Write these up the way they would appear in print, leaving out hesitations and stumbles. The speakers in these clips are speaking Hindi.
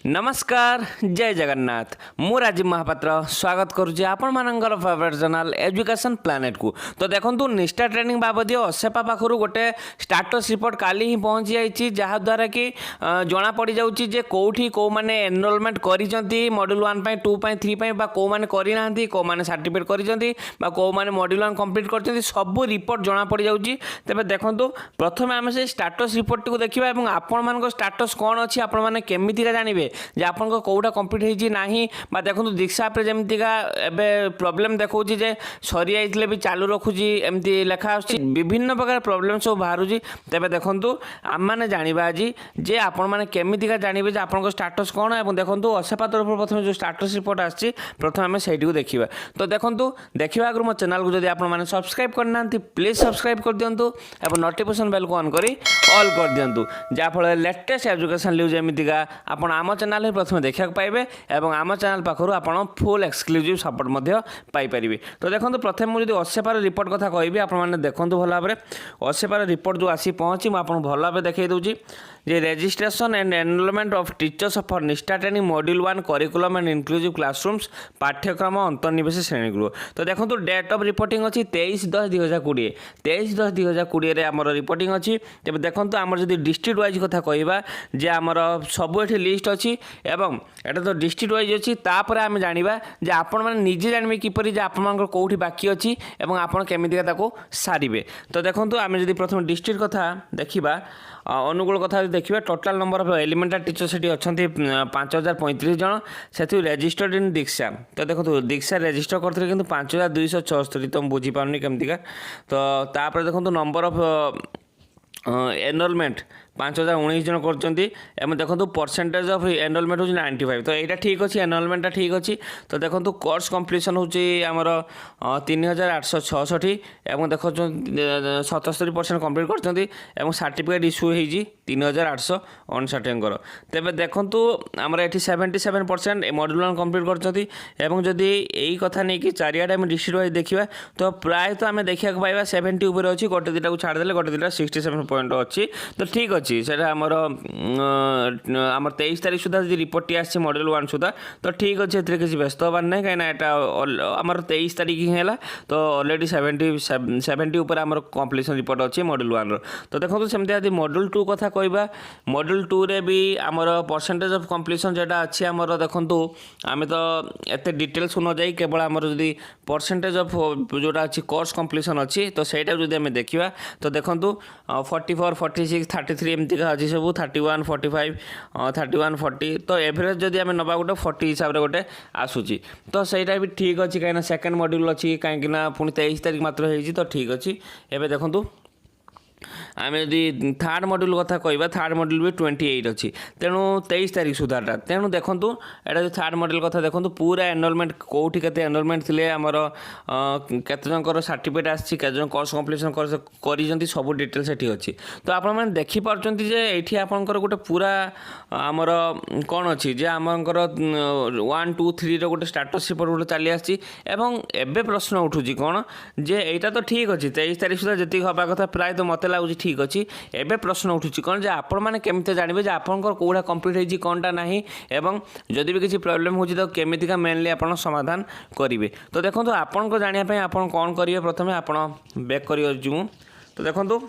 नमस्कार जय जगन्नाथ मु राजीव महापात्र स्वागत करुच्ची आपण मानकर फेवरेट चैनल एजुकेशन प्लानेट को। तो देखो निष्ठा ट्रेनिंग बाबद असेपा पाखर गोटे स्टाटस रिपोर्ट काली ही पहुँची जाइए जहाँद्वारा कि जना पड़ जाऊँगी कौटी कौ मैंने एनरोलमेंट करी मॉड्यूल 1 2 3 कौ मैंने करना कौ मैंने सर्टिफिकेट करी मॉड्यूल 1 कंप्लीट कर सब रिपोर्ट जना पड़ जाऊँगी। तेज देखो प्रथम आम से स्टाटस रिपोर्ट को देखा और आपण मान स्टाटस कौन अच्छी आपण मैंने केमितिका जानवे जे आपन कौटा कंप्लीट होना देखो दीक्षा आप जमीका एवं प्रोब्लेम देखा जे सरी जाइए भी चालू रखुची एमती लेखा विभिन्न प्रकार प्रोब्लेम सब बाहर। तेज देखो आम मैंने जाना आज जे आपण मैंने केमितिका जानवे जे आपन स्टाटस कौन और देखो असेपा तरफ प्रथम जो स्टाटस रिपोर्ट आसी प्रथम आम से देखा। तो देखो देखा आगे मो चैनल को जब आप सब्सक्राइब करना प्लीज सब्सक्राइब कर दिंतु और नोटिफिकेशन बेल को ऑन करी ऑल कर दिंतु जहाँफल लेटेस्ट एजुकेशन न्यूज एमतीका आपण आम चैनल प्रथम देखा पाइबे और आम चैनल पाखु आपड़ फुल एक्सक्लूसिव सपोर्ट पाइपर। तो देखो प्रथम मुझे असेपार रिपोर्ट कथा कहि आपने देखो भल भाव असेपार रिपोर्ट जो आसी पहुँची मुझे भल भाव देखा दूसरी जे registration and enrolment of teachers for NISHTHA training module 1 curriculum and inclusive classrooms पाठ्यक्रम अंतर्निवेश श्रेणीगृह। तो देखो डेट ऑफ रिपोर्टिंग अच्छी 23/10/2020 23/10/2020 आमर रिपोर्टिंग अच्छी। तेज देखो आमर जब डिस्ट्रिक्ट वाइज कथा कहवा जे आमर सब ये लिस्ट अच्छी एवं एटा तो डिस्ट्रिक्ट वाइज अच्छी तापर आम जाना जे आपण मैंने निजे जानवे किपर जे आप कौटी बाकी अच्छी और आपड़ केमितिका सारे। तो देखो आम जब प्रथम डिस्ट्रिक्ट कथा देखा अनुकूल कथा देखिए total number of elementary teacher से अच्छा 5035 जन से रेजिस्टर्ड इन दीक्षा। तो देखो दीक्षा रेजिस्टर करते कि 5276 तो बुझी पार्नी केमतिका। तो तापर देखो नंबर ऑफ एनरोलमेंट 5019 जन कर देखो परसेंटेज ऑफ एनरोलमेंट हूँ 95। तो यहाँ ठीक अच्छे एनरोलमेंटा ठीक अच्छी। तो देखो कोर्स कंप्लीशन होमर 3866 और देखो 77% कम्प्लीट कर सर्टिफिकेट इश्यू हो 3859। तेज देखो आमर ये 77% मॉड्यूल 1 कम्प्लीट कर यही कथा नहीं कि चारियाडे आम डिस्ट्रिक्ट वाइज देखा तो प्राय तो आम देखा पाइबा 70 उपर अच्छी गोटे दुटा को छाड़देले गोटे दुटा 67 पॉइंट अच्छी। तो ठीक अच्छी सेटा आमर 23 तारीख सुधा जी रिपोर्ट टी आसी मॉड्यूल 1 सुधा तो ठीक अच्छे किसी व्यस्त हबार ना कहीं आमर 23 तारीख ही है। तो ऑलरेडी 70 उपर आमर कंप्लीशन रिपोर्ट अच्छी मॉड्यूल 1। तो देखो सेमती यदि मॉड्यूल 2 कथा कहवा मॉड्यूल 2 रे भी आमर परसेंटेज ऑफ कंप्लीशन जोटा अच्छी आमर देखो आम तो एत डिटेल्स न जाई केवल आमर जदि परसेंटेज ऑफ जोटा अच्छी कोर्स कंप्लीशन अच्छी तो सहीटा जो आम देखा तो देखो 44 46 33 एमती अच्छी सब 31 45 31 40 तो एवरेज जदि आम नवा गोटे 40 हिसाब से गोटे आसूची तो सहीटा भी ठीक अच्छी कहीं सेकेंड मॉड्यूल अच्छी कहीं पुणी 23 तारीख मात्र होती तो ठीक अच्छी। एवं देखूँ आम यदि थर्ड मॉड्यूल कथा कहवा थर्ड मॉड्यूल भी 28 अच्छी तेणु 23 तारीख सुधाटा। तेणु देखूँ यहाँ थर्ड मॉड्यूल कथा देखूँ पूरा एनरोलमेंट कौटी के एनरोलमेंट थे आमर केत जनकर सर्टिफिकेट आसी कोर्स कंप्लीशन कर सब डिटेल से अच्छी। तो आप देखिपुंट ये आपंकर गोटे पूरा आमर कौन अच्छी जे आमर 1 2 3 रोटे स्टाटस रिपोर्ट गोटे चली आसी एवं प्रश्न उठूँ कौन जे यहाँ तो ठीक अच्छी 23 तारीख सुधा जी हवा कथा प्राय तो मत लगुच ठीक अच्छी। एवं प्रश्न उठूँ कौन जे आपण मैंने केमती जानवे जे आपंकर कौटा कम्प्लीट होती कौनटा नहीं एवं जदि भी किसी प्रॉब्लम हो तो केमितिका मेनली आप समाधान करेंगे। तो देखो आपण को जानापी आप कौन करेंगे प्रथम आप बैक कर। तो देखो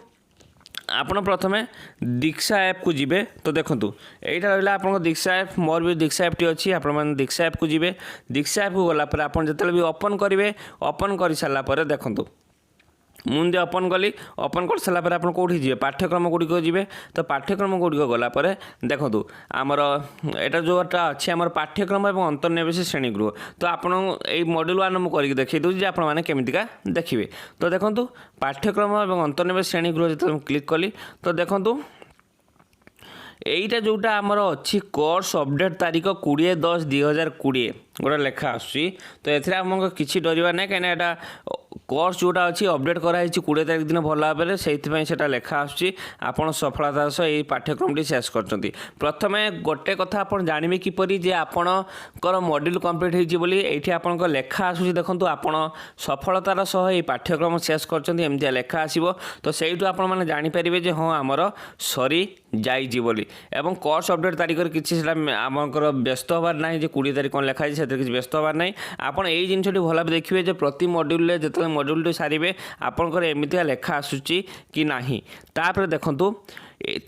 आपण प्रथमे दीक्षा ऐप को जीवे। तो देखो यहाँ रहा आप दीक्षा ऐप मोर भी दीक्षा ऐप टी अच्छी आप दीक्षा ऐप को जीवे। दीक्षा ऐप को गलापर आप जो भी ओपन करेंगे ओपन कर सारापर देखो मुझे ओपन कली ओपन कर सारापर आप कौटी जी पाठ्यक्रम गुड़िक जी। तो पाठ्यक्रम गुड़िक गलापर देखो आमर यहाँ जोटा अच्छी आम पाठ्यक्रम और अंतर्निवेश श्रेणीगृह। तो आप मॉड्यूल 1 मुझे देखी दूसरी आप केमितिका देखिए। तो देखो पाठ्यक्रम और अंतर्निवेश श्रेणीगृह जो क्लिक कली तो देखो यहीटा जोटा आमर अच्छी कोर्स अपडेट तारीख 20/10/2020 गोटे लेखा आसूँ। तो ये आम किसी डरवा ना कहीं कोर्स जोटा अच्छी अपडेट कराई 20 तारीख दिन भल भाव से लेखा आसूँ आप सफलतार सह यही पाठ्यक्रम शेष कर। प्रथम गोटे कथा आप जानवे किपरि जे आपणकर मॉड्यूल कंप्लीट होती आप लेखा आसूँ देखो आप सफलतार सह यही पाठ्यक्रम शेष करमती लेखा आसो। तो सहीठू आप जापर जे हाँ आमर सरी जाइए बोली एवं कोर्स अपडेट तारीख किसी आमर व्यस्त हबार ना जो 20 तारीख कौन लिखाई से किसी व्यस्त हबार ना आपड़ यही जिनटी भल भाव देखिए जो प्रति मड्यूल जो मड्यूल सारे आपंकर एमती लेखा आसूची कि नहीं तापर देखूँ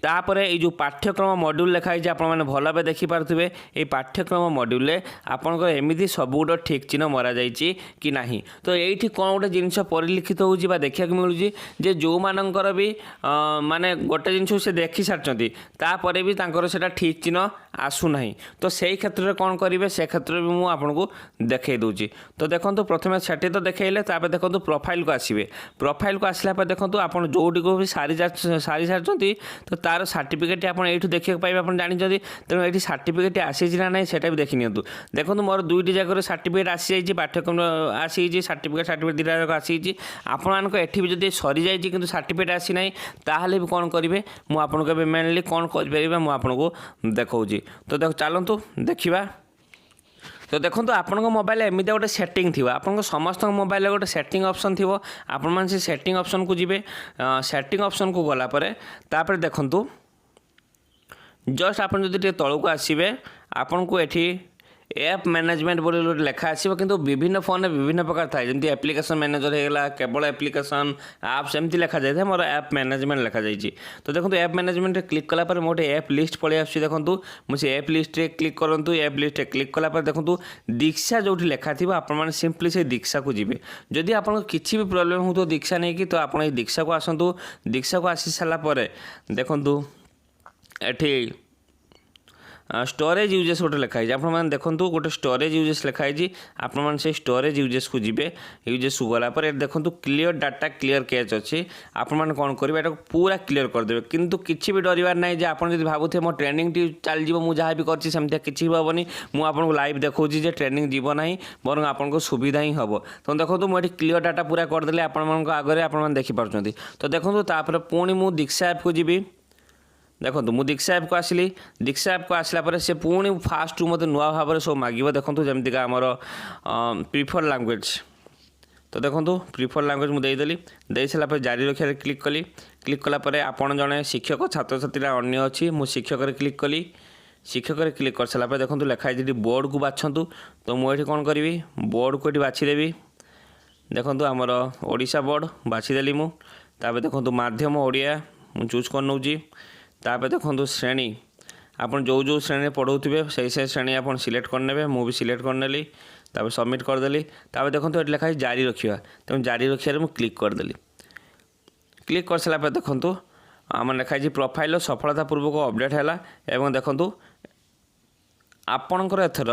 तापर ये जो पाठ्यक्रम मड्यूल लिखाई आप भल भाव देखिपे ये पाठ्यक्रम मड्यूल आपंकर एमती सब गोटे ठीक चिन्ह मरा जाइए कि नहीं तो ये कौन गोटे जिन परिलिखित हो देखा मिलूँ जे जो मानकर भी माने गोटे जिन से देखी सारी तापर भी से ठीक चिन्ह आसूना तो से क्षेत्र में कौन करेंगे से क्षेत्र में मुझे आपको देखई दूची तो देखो प्रथम से तो देखले देखो प्रोफाइल को आसवे प्रोफाइल को आसला देखो आप जोटी को भी सारी सारी तो तार सर्टिफिकेट आप ये देखा पाइबे आप जानते तेणु ये सर्टिफिकेट आसी ना ना से भी देखी नियंतु देखो मोर दुईटी जगह सर्टिफिकेट आसी जाइए पाठ्यक्रम आसी सर्टिफिकेट दुईटा जाक आसी आपण एठी भी जब सरी जाइए कि सर्टिफिकेट आसी ना ताहले भी कौन करेंगे मुझे मेनली कौन कर मुझे देखा तो देख चलतु देखा तो देखो आपण मोबाइल एमती गोटे सेटिंग थी आप समस्त मोबाइल गोटे सेटिंग ऑप्शन थी आपण से सेटिंग ऑप्शन को जी सेटिंग ऑप्शन को गलापर तापर देखु जस्ट आप तौक आसवे आपन को एठी ऐप मैनेजमेंट बोली गोटे लेखा आसो कि विभिन्न फोन में विभिन्न प्रकार थाए जमी एप्लिकेशन मैनेजर होगा केवल एप्लिकेशन आप्स एमती लिखा जाए मोर ऐप मैनेजमेंट लिखा जाइए तो देखो ऐप मैनेजमेंट क्लिक कलापर मोटे ऐप लिस्ट पलि आसुच्छी देखो मुझे ऐप लिस्ट क्लिक करूँ ऐप लिस्ट क्लिक कलापर देखो दीक्षा जो लिखा थी आप सिंपली से दीक्षा को जी जदि आप किसी भी प्रोब्लेम हो दीक्षा नहीं कि तो आप दीक्षा को आसतु दीक्षा को आसी सारापर देखु एठी स्टोरेज यूजेस गोटे लिखाई आप देखो गोटे स्टोरेज यूजेस लिखाई आपण से स्टोरेज यूजेस को जी यूजेस को गलापर देखो क्लियर डाटा क्लियर कैच अच्छी आपण कौन करेंगे ये पूरा क्लियर करदे किंतु किसी भी डरबार ना जे आप भावुए मो ट्रेनिंग चल मुझे जहाँ भी करमती किसी भी हेनी मुझे लाइव देखा ट्रेनिंग जीव ना बर आपको सुविधा ही हम तो देखो मुझे क्लियर डाटा पूरा करदे आपण आगे आप देखिपुं तो देखो पुणी मुझे दीक्षा ऐप को जी देखो मुझे दीक्षा ऐप को आसली दीक्षा ऐप को आसला से पुणी फास्ट मत नुआ भाव सब मांग देखो जमीक आमर प्रिफर लैंग्वेज तो देखो प्रिफर लैंग्वेज मुझे देदेली दे सारा जारी रखा क्लिक कली क्लिक कलापर आपड़ जड़े शिक्षक छात्र छात्री अन्य अच्छी मुझे शिक्षक क्लिक कली शिक्षक क्लिक कर सारापर देखो लिखाई बोर्ड को बाछंतु तो मुझे कौन करी बोर्ड को ये बाछीदेवी देखो आमर ओडिशा बोर्ड बाछीदेली मुझे देखो माध्यम ओडिया मुझे चूज कर नौजी तापर देखो श्रेणी आप जो श्रेणी पढ़ाऊे से श्रेणी आप सिलेक्ट करने मुझे भी सिलेक्ट करनेली तापर सबमिट करदेली तापर देखो ये लिखाई जारी रखा तेणु जारी रखार मुझे क्लिक करदेली क्लिक कर सारापर देखो आम लिखाई प्रोफाइल सफलतापूर्वक अपडेट है देखो आपणकर एथर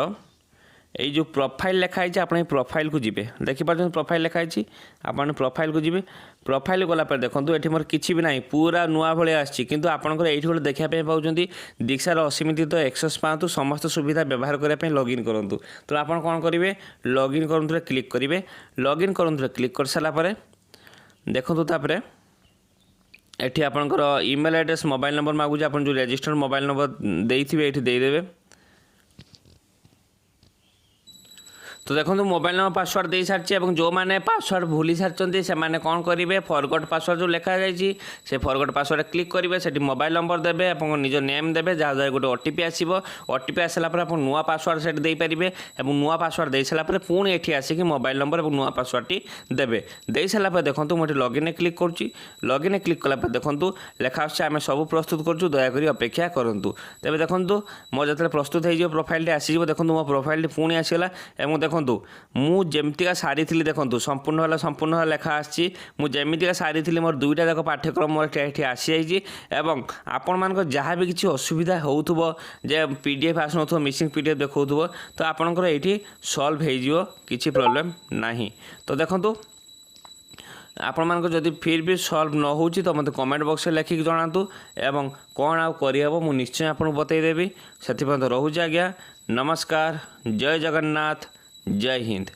ये जो प्रोफाइल लिखाई आप प्रोफाइल को जी देखिए प्रोफाइल लिखाई आप प्रोफाइल को जी प्रोफाइल गलापर देखो ये मोर किसी भी ना पूरा नुआ भाई आसी आपंकर ये गोटे देखापी पाँच दीक्षार असीमित एक्सेस पातु समस्त सुविधा व्यवहार करने लॉगिन करूँ तो आप कौन करेंगे लॉगिन करूँ क्लिक करेंगे लॉगिन करूँ क्लिक कर सारापर देखो तापर एठी आपंकर ईमेल एड्रेस मोबाइल नंबर मागुचे आप जो रजिस्टर्ड मोबाइल नंबर देते ये देदेवे तो देखो मोबाइल नंबर पासवर्ड दे सारी जो मैंने पासवर्ड भूली सारी से मैंने कौन करेंगे फॉरगॉट पासवर्ड जो लिखा जाए से फॉरगॉट पासवर्ड क्लिक करेंगे से मोबाइल नंबर देवे आप निज नेम देवे जहाँ गोटे ओटीपी आसो ओटीपी आसला आप नुआ पासवर्ड से देपारे और नुआ पासवर्ड दे सारापर पुणी ये आसिक मोबाइल नंबर और नुआ पासवर्ड टी देवे दे सारापर देखो मुझे लॉगिन क्लिक करुँची लॉगिन क्लिक कलापर देखो लिखा आम सब प्रस्तुत करूँ दयाकोरी अपेक्षा करूँ तेज देखो मोर जो प्रस्तुत हो प्रोफाइल आसीज देखो मो प्रोफाइल पुणी आसगला और देखो मु जमतीका सारी थी देखो संपूर्ण लेखा आसी मुझेमिका सारी थी मोर दुईटा जाक पाठ्यक्रम मोर ये आसी जाइए आपण मान जहाँ भी किसी असुविधा हो पीडीएफ आसुन मिसिंग पीडीएफ देखो तो आपंकर ये सल्व हो किसी प्रोब्लेम नहीं तो देखो आपण मान जदि फिर भी सल्व न हो तो मत कमेंट बॉक्स में लिखिक जनातु एवं कौन आउ करहब मु निश्चय आपको बतईदेवी से रोचे आज्ञा नमस्कार जय जगन्नाथ जय हिंद।